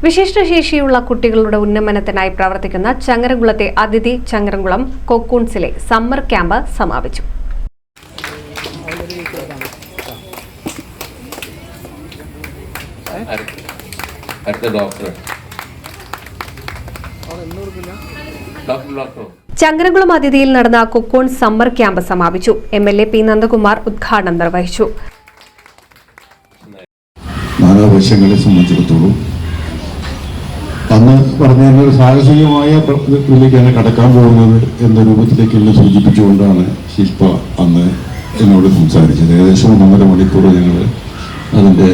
വിശിഷ്ടശേഷിയുള്ള കുട്ടികളുടെ ഉന്നമനത്തിനായി പ്രവർത്തിക്കുന്ന ചങ്ങരംകുളത്തെ അതിഥി ചങ്ങരംകുളം കൊക്കൂൺസിലെ സമ്മർ ക്യാമ്പ് സമാപിച്ചു. ചങ്ങരംകുളം അതിഥിയിൽ നടന്ന കൊക്കൂൺ സമ്മർ ക്യാമ്പ് സമാപിച്ചു. MLA P. നന്ദകുമാർ ഉദ്ഘാടനം നിർവഹിച്ചു. നാനാവശ്യങ്ങളെ സംബന്ധിച്ചിടത്തോളം അന്ന് പറഞ്ഞ ഒരു സാഹസികമായ ഇതിലേക്കാണ് കടക്കാൻ പോകുന്നത് എന്ന രൂപത്തിലേക്ക് എന്നെ സൂചിപ്പിച്ചുകൊണ്ടാണ് ശില്പ അന്ന് എന്നോട് സംസാരിച്ചത്. ഏകദേശം 1.5 മണിക്കൂർ ഞങ്ങൾ അതിൻ്റെ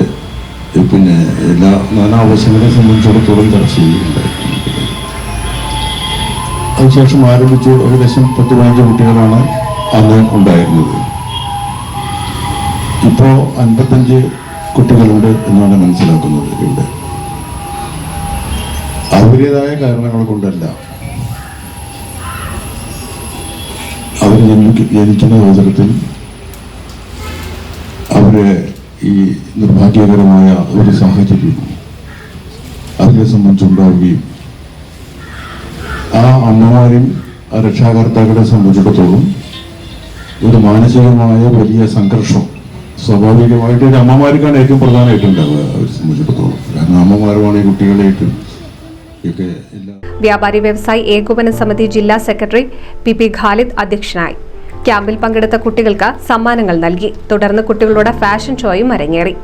എല്ലാ നാനാവശ്യങ്ങളെ സംബന്ധിച്ചിടത്തോളം ചർച്ച ചെയ്യുന്നുണ്ടായിരുന്നു. അതിനുശേഷം ആരംഭിച്ചു. ഏകദേശം 10-15 കുട്ടികളാണ് അന്ന് ഉണ്ടായിരുന്നത്. ഇപ്പോൾ 55 കുട്ടികളുണ്ട് എന്നാണ് മനസ്സിലാക്കുന്നത്. ഇവിടെ അവരുടേതായ കാരണങ്ങൾ കൊണ്ടല്ല, അവർ ജനിക്കുന്ന അവസരത്തിൽ അവരെ ഈ നിർഭാഗ്യകരമായ ഒരു സാഹചര്യം അവരെ സംബന്ധിച്ചുണ്ടാവുകയും ആ അമ്മമാരും ആ രക്ഷാകർത്താക്കളെ സംബന്ധിച്ചിടത്തോളം ഒരു മാനസികമായ വലിയ സംഘർഷം സ്വാഭാവികമായിട്ട് ഒരു അമ്മമാർക്കാണ് ഏറ്റവും പ്രധാനമായിട്ടുണ്ടാവുക അവരെ സംബന്ധിച്ചിടത്തോളം. കാരണം അമ്മമാരുമാണ് ഈ കുട്ടികളായിട്ട് ഒക്കെ. വ്യാപാരി വ്യവസായി ഏകോപന സമിതി ജില്ലാ സെക്രട്ടറി PP ഖാലിദ് അധ്യക്ഷനായി. ക്യാമ്പിൽ പങ്കെടുത്ത കുട്ടികൾക്ക് സമ്മാനങ്ങൾ നൽകി. തുടർന്ന് കുട്ടികളുടെ ഫാഷൻ ഷോയും അരങ്ങേറി.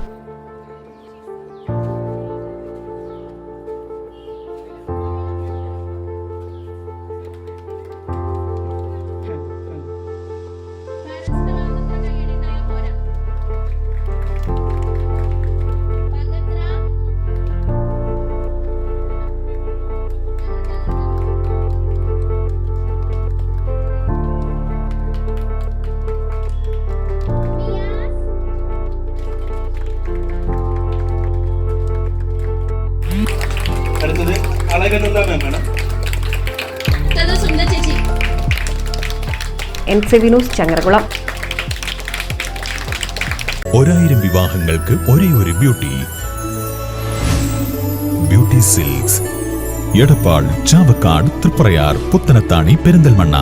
NCV news Changaramkulam. 1000 വിവാഹങ്ങൾക്ക് ഒരേയൊരു ബ്യൂട്ടി സിൽക്സ്, എടപ്പാൾ, ചാവക്കാട്, തൃപ്രയാർ, പുത്തനത്താണി, പെരിന്തൽമണ്ണ.